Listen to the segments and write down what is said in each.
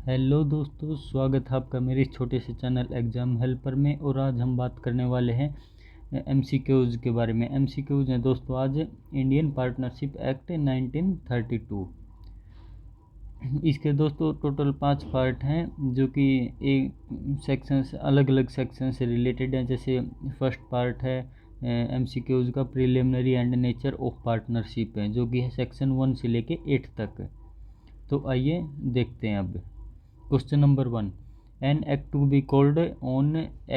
Hello दोस्तों, स्वागत है आपका मेरे इस छोटे से चैनल एग्ज़ाम हेल्पर में। और आज हम बात करने वाले हैं एमसीक्यूज़ के बारे में। एमसीक्यूज़ हैं दोस्तों आज इंडियन पार्टनरशिप एक्ट 1932। इसके दोस्तों टोटल 5 पार्ट हैं जो कि एक सेक्शन से अलग अलग सेक्शन से रिलेटेड हैं। जैसे फर्स्ट पार्ट है एमसीक्यूज़ का preliminary and nature of partnership है, जो कि है सेक्शन 1 से लेके 8 तक। तो आइए देखते हैं अब। Question number 1. An act to be called on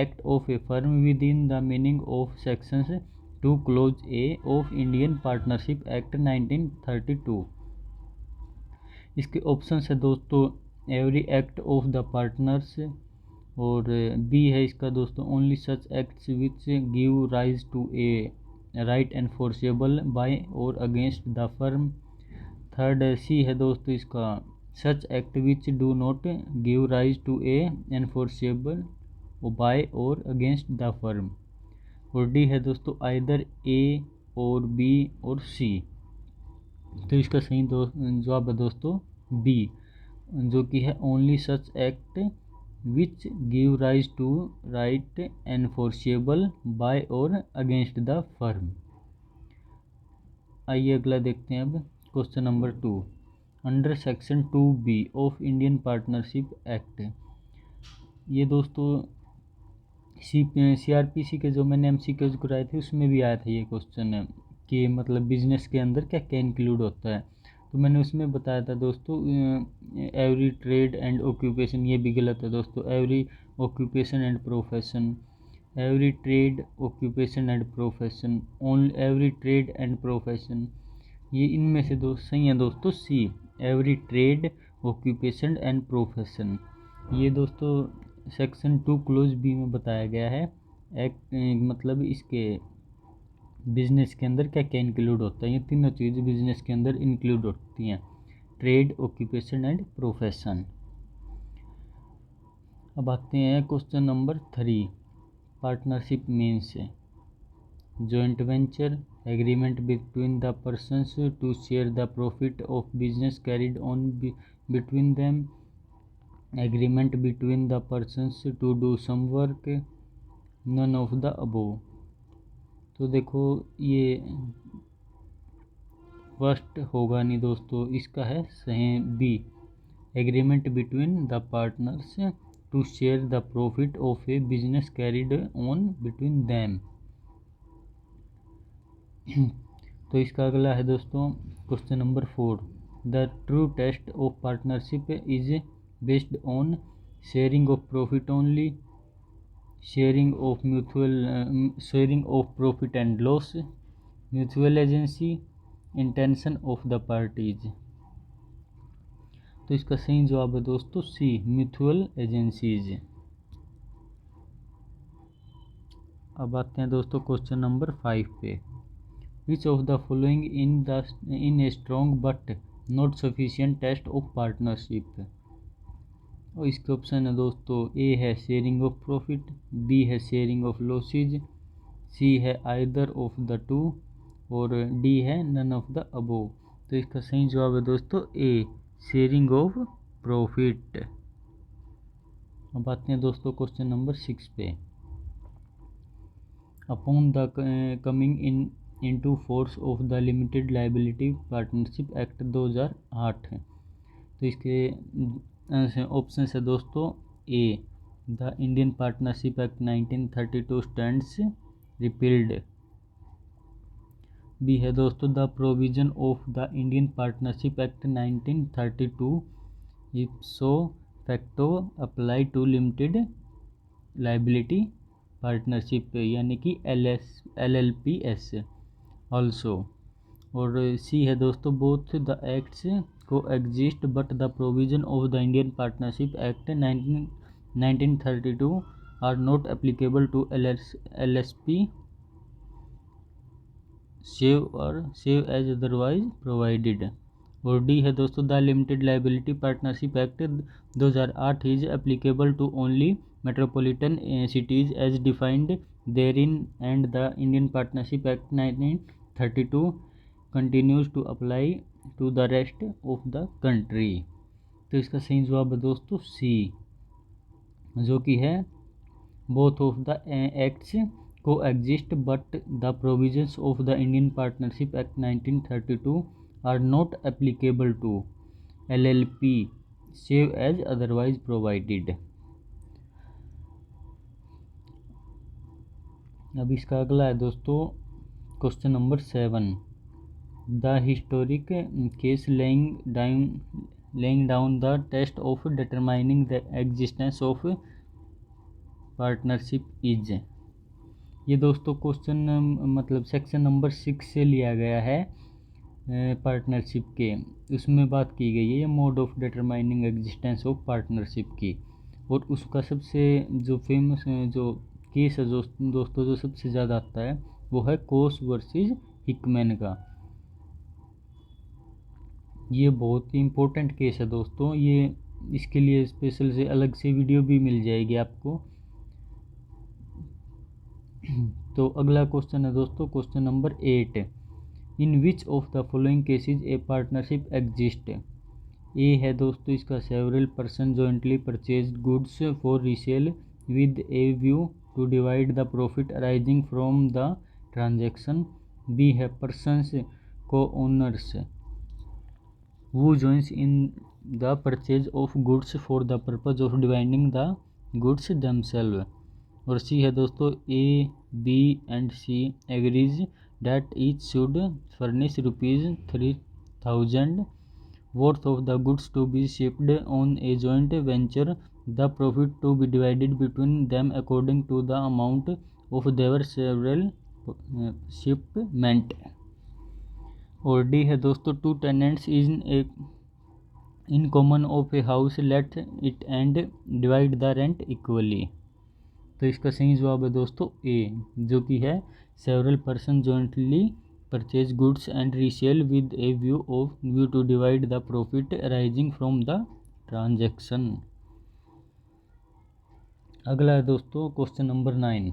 act of a firm within the meaning of sections 2 clause A of Indian Partnership Act 1932. इसके ऑप्शन है दोस्तों every act of the partners, और बी है इसका दोस्तों only such acts which give rise to a right enforceable by और against the firm. Third C है दोस्तों इसका such act which do not give rise to a enforceable by or against the firm। और D है दोस्तों either ए और B और सी। तो इसका सही जवाब है दोस्तों बी, जो कि है only such act which give rise to right enforceable by और अगेंस्ट द फर्म। आइए अगला देखते हैं अब। Question number 2. Under section 2B of Indian partnership act. ये दोस्तों CRPC के जो मैंने MCQs कराए थे उसमें भी आया था ये क्वेश्चन है कि मतलब बिजनेस के अंदर क्या क्या इंक्लूड होता है। तो मैंने उसमें बताया था दोस्तों एवरी ट्रेड एंड ऑक्यूपेशन, ये भी गलत है दोस्तों। Every occupation and profession, every trade occupation and profession, only every trade and profession, ये इनमें से दो सही है दोस्तों C, every trade occupation and profession. ये दोस्तों सेक्शन 2 क्लोज बी में बताया गया है एक्ट, मतलब इसके बिजनेस के अंदर क्या क्या इंक्लूड होता है। ये तीनों चीज़ बिजनेस के अंदर इंक्लूड होती हैं, ट्रेड ऑक्यूपेशन एंड प्रोफेशन। अब आते हैं question number 3। Partnership means joint venture, agreement between the persons to share the profit of business carried on between them, agreement between the persons to do some work, none of the above। तो देखो ये first होगा नहीं दोस्तों, इसका है सही B, agreement between the partners to share the profit of a business carried on between them. तो इसका अगला है दोस्तों question number 4। The true test of partnership is based on sharing of profit only, sharing of sharing of profit and loss, mutual agency, intention of the parties. तो इसका सही जवाब है दोस्तों सी, म्यूचुअल एजेंसीज। अब आते हैं दोस्तों क्वेश्चन नंबर 5 पे। Which of the following in a strong but not sufficient test of partnership। और इसके ऑप्शन है दोस्तों ए है शेयरिंग ऑफ प्रॉफिट, बी है शेयरिंग ऑफ लॉसेज, सी है आइदर ऑफ द टू, और डी है नन ऑफ द अबोव। तो इसका सही जवाब है दोस्तों ए, शेयरिंग ऑफ प्रॉफिट। अब आते हैं दोस्तों क्वेश्चन नंबर 6 पे। Upon the coming into force of the limited liability partnership act 2008 है। तो इसके ऑप्शन है दोस्तों A, the Indian partnership act 1932 stands repealed, B है दोस्तों the provision of the Indian partnership act 1932 ipso facto apply to limited liability partnership यानी कि LLPS also, और सी है दोस्तों बोथ द एक्ट्स को exist but the provision of the Indian partnership act 1932 are not applicable to LSP save as otherwise provided. और D है दोस्तों the limited liability partnership act 2008 is applicable to only metropolitan cities as defined therein and the Indian Partnership Act 1932 continues to apply to the rest of the country। तो इसका सही जवाब है दोस्तों सी, जो कि है बोथ ऑफ द एक्ट्स को exist but the provisions of the Indian partnership act 1932 are not applicable to LLP save as otherwise provided. अब इसका अगला है दोस्तों question number 7, the historic case laying down the test of determining the existence of partnership is. ये दोस्तों question मतलब section number 6 से लिया गया है पार्टनरशिप के, उसमें बात की गई है ये mode of determining existence of partnership की। और उसका सबसे जो फेमस जो केस है दोस्तों जो सबसे ज़्यादा आता है वो है कोस वर्सेस हिकमैन का। ये बहुत ही इम्पोर्टेंट केस है दोस्तों, ये इसके लिए स्पेशल से अलग से वीडियो भी मिल जाएगी आपको। तो अगला क्वेश्चन है दोस्तों question number 8, in which of the following cases a partnership exist. A है दोस्तों इसका several person jointly purchase goods for resale with a view to divide the profit arising from the transaction. B है persons co owners who joins in the purchase of goods for the purpose of dividing the goods themselves। और C है दोस्तों A B and C agrees that each should furnish ₹3,000 worth of the goods to be shipped on a joint venture, the profit to be divided between them according to the amount of their several shipment। और D है दोस्तों two tenants in common of a house let it and divide the rent equally. तो इसका सही जवाब है दोस्तों ए, जो कि है several person jointly purchase goods and resell with a view to divide the profit arising from the transaction. अगला है दोस्तों question number 9,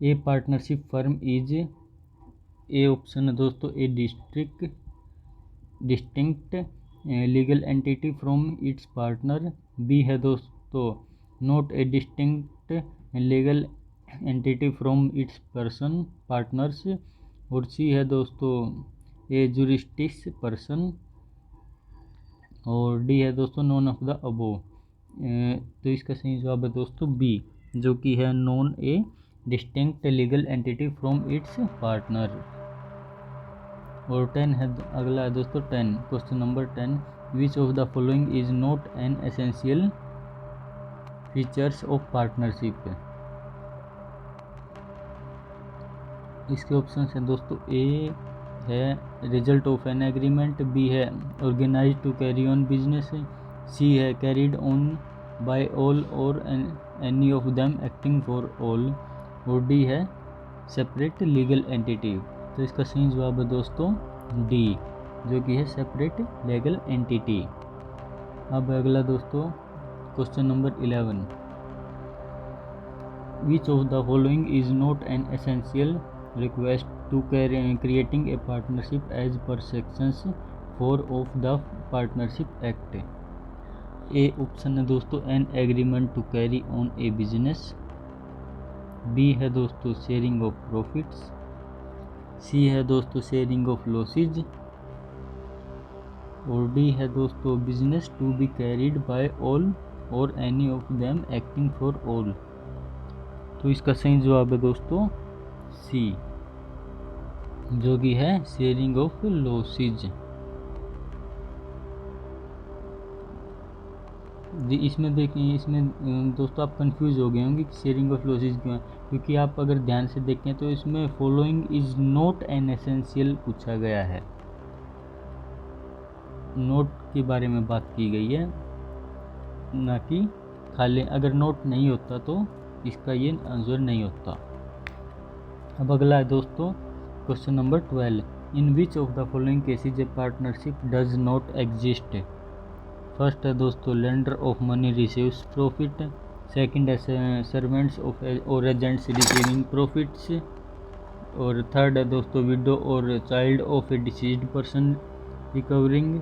a partnership firm is. A option है दोस्तों a distinct legal entity from its partner. B है दोस्तों not a distinct legal entity from its person partners. और C है दोस्तों ए जुरिस्टिक्स पर्सन। और डी है दोस्तों नॉन ऑफ द अबोव। तो इसका सही जवाब है दोस्तों बी, जो कि है non a distinct legal entity from its partner. और 10 है अगला है दोस्तों 10 question number 10, which of the following is not an essential features of partnership. इसके ऑप्शन हैं दोस्तों ए है result of an agreement, B है organise to carry on business, C है कैरिड ऑन बाय ऑल और any of them acting for all, और D है separate legal entity. तो इसका सही जवाब है दोस्तों डी, जो कि है सेपरेट लीगल एंटिटी। अब अगला दोस्तों question number 11, which of the following is not an essential request to creating a partnership as per sections 4 of the partnership act. A option है दोस्तों an agreement to carry on a business, B है दोस्तों sharing of profits, C है दोस्तों sharing of losses, और D है दोस्तों business to be carried by all और any of them acting for all. तो इसका सही जवाब है दोस्तों सी, जो कि है शेयरिंग ऑफ लॉसेज। इसमें देखिए, इसमें दोस्तों आप कंफ्यूज हो गए होंगे कि शेयरिंग ऑफ लॉसेज क्यों है, क्योंकि आप अगर ध्यान से देखें तो इसमें following is not an essential पूछा गया है, नोट के बारे में बात की गई है, ना कि खाली अगर नोट नहीं होता तो इसका ये आंसर नहीं होता। अब अगला है दोस्तों question number 12, in which of the following cases A partnership does not exist. First है दोस्तों lender of money receives profit, second है सर्वेंट्स ऑफ और एजेंट्स रिसीविंग प्रॉफिट्स, और थर्ड है दोस्तों विडो और child of A deceased person recovering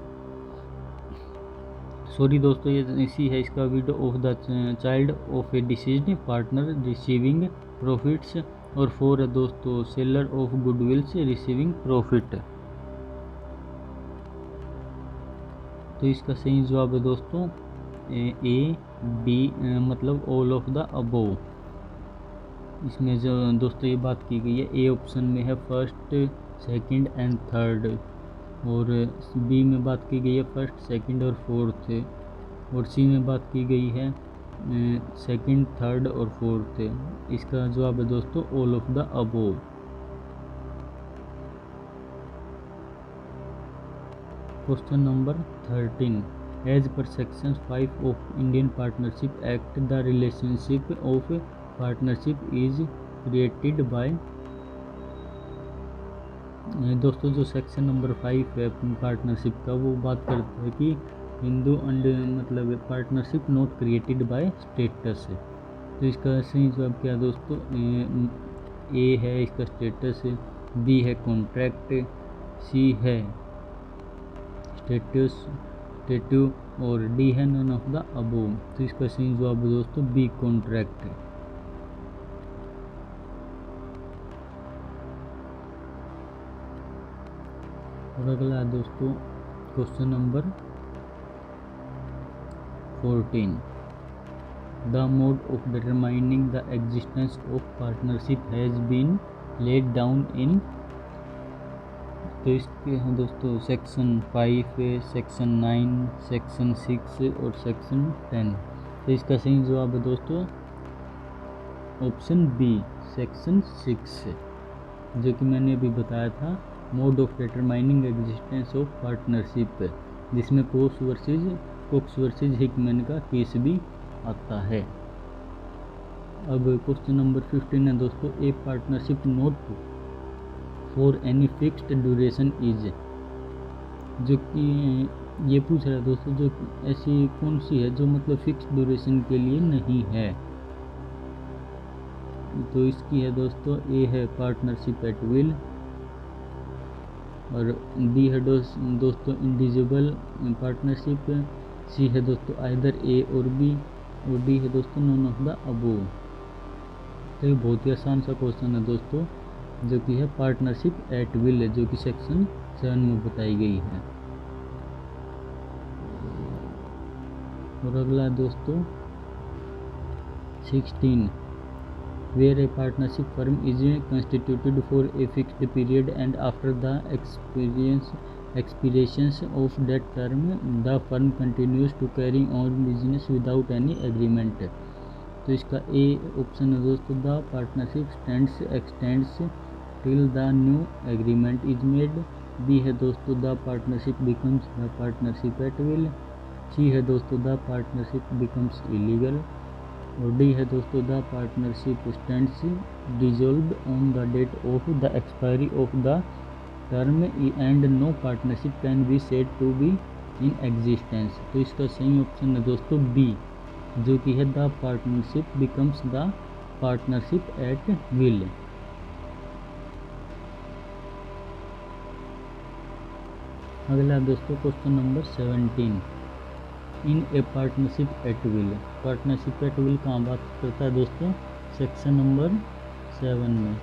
sorry दोस्तों, ये इसी है इसका video of the child of A deceased partner receiving profits, और 4 है दोस्तों सेलर ऑफ गुडविल्स रिसीविंग प्रॉफिट। तो इसका सही जवाब है दोस्तों ए बी, मतलब ऑल ऑफ द अबोव। इसमें जो दोस्तों ये बात की गई है, ए ऑप्शन में है फर्स्ट, सेकंड एंड थर्ड, और बी में बात की गई है फर्स्ट, सेकंड और फोर्थ, और सी में बात की गई है सेकंड, थर्ड और फोर्थ। इसका जवाब है दोस्तों all of the above. Question number 13, as per section 5 of Indian partnership act the relationship of partnership is created by. दोस्तों जो सेक्शन नंबर 5 है पार्टनरशिप का, वो बात करता है कि हिंदू एंड मतलब partnership not created by status. तो इसका सही जवाब क्या है दोस्तों, ए है इसका स्टेटस, बी है कॉन्ट्रैक्ट, सी है स्टेट्यू, और डी है नन ऑफ द अबोव। तो इसका सही जवाब है दोस्तों बी कॉन्ट्रैक्ट। और अगला है दोस्तों question number 14, the mode of determining the existence of partnership has been laid down in. तो इसके हैं दोस्तों सेक्शन 5, सेक्शन 9, सेक्शन 6 और सेक्शन 10। तो इसका सही जवाब है दोस्तों ऑप्शन बी सेक्शन 6, जो कि मैंने अभी बताया था, mode of determining existence of partnership, जिसमें कोक्स वर्सेज हिकमैन का केस भी आता है। अब क्वेश्चन नंबर 15 है दोस्तों, ए partnership note for any fixed duration is. जो कि ये पूछ रहा है दोस्तों, जो ऐसी कौन सी है जो मतलब फिक्स्ड ड्यूरेशन के लिए नहीं है। तो इसकी है दोस्तों, ए है पार्टनरशिप एट विल, और बी है दोस्तों इंडिविजुअल पार्टनरशिप, सी है दोस्तों आइदर ए और बी, और डी है दोस्तों नन ऑफ द अबोव। तो ये बहुत ही आसान सा क्वेश्चन है दोस्तों, जो कि है पार्टनरशिप एट विल है, जो कि सेक्शन 7 में बताई गई है। और अगला दोस्तों 16, where a partnership firm is constituted for a fixed period and after the experience of that term the firm continues to carry on business without any agreement. तो इसका ए ऑप्शन है दोस्तों, the partnership extends till the new agreement is made. B है दोस्तों, the partnership becomes the partnership at will. C है दोस्तों, the partnership becomes illegal. और D है दोस्तों, the partnership stands dissolved on the date of the expiry of the term and no partnership can be said to be in existence. तो इसका सही option है दोस्तों बी, जो कि है the partnership becomes the partnership at will. अगला दोस्तों question number 17, in A partnership at will. Partnership at will कहाँ बात करता है दोस्तों, सेक्शन नंबर 7 में।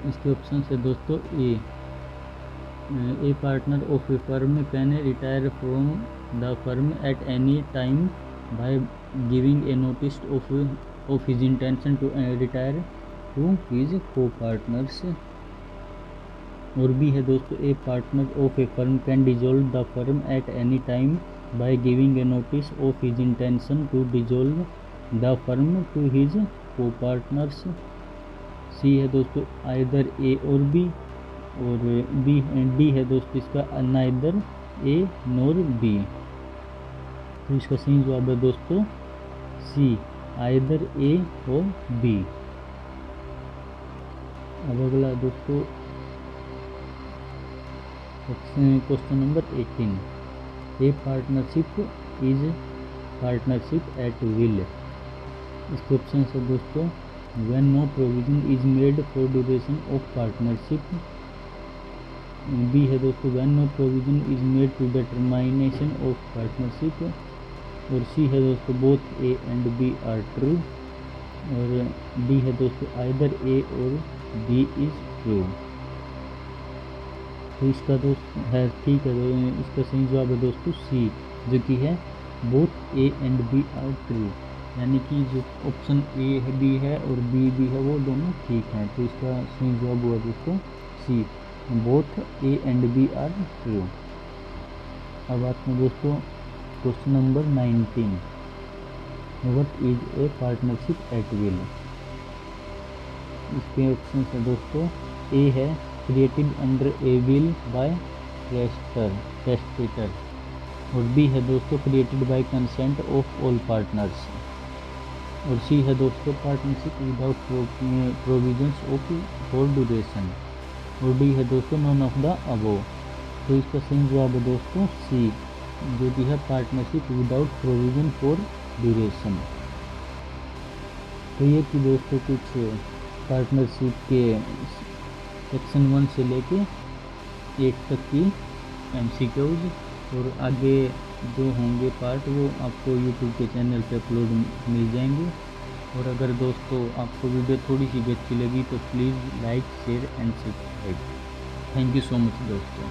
इसके ऑप्शन है दोस्तों a partner of a firm can retire from the firm at any time by giving a notice of his intention to retire to his co partners. और भी है दोस्तों, a partner of a firm can dissolve the firm at any time by giving a notice of his intention to dissolve the firm to his co partners. C है दोस्तों either ए और B, और D है दोस्तों इसका neither ए नोर B. तो इसका सही जवाब है दोस्तों सी, आइदर ए और बी। अब अगला दोस्तों question number 18, a partnership is partnership at will. इसके ऑप्शन है दोस्तों, when no provision is made for duration of partnership, B है दोस्तों when no provision is made to determination of partnership. और सी है दोस्तों both A and B are true. और D है दोस्तों आइदर ए और बी इज ट्रू। तो इसका दोस्त है ठीक है, तो इसका सही जवाब है दोस्तों सी, जो कि है both A and B are true, यानी कि जो ऑप्शन ए भी है और बी भी है वो दोनों ठीक हैं। तो इसका सही जवाब हुआ दोस्तों C, both A and B are true. अब आते हैं दोस्तों question number 19, what is a partnership at will. इसके ऑप्शन है दोस्तों ए है created under a will by testator. और बी है दोस्तों created by consent of all partners. और सी है दोस्तों partnership without provisions of for duration. और डी है दोस्तों नॉन ऑफ द अबोव। तो इसका सही जवाब है दोस्तों सी, जो भी है partnership without provision for duration. तो ये कि दोस्तों कुछ पार्टनरशिप के सेक्शन 1 से लेके 8 तक की MCQs, और आगे जो होंगे पार्ट वो आपको YouTube के चैनल पे अपलोड मिल जाएंगे। और अगर दोस्तों आपको वीडियो थोड़ी सी भी अच्छी लगी तो please like share and subscribe. Thank you so much दोस्तों।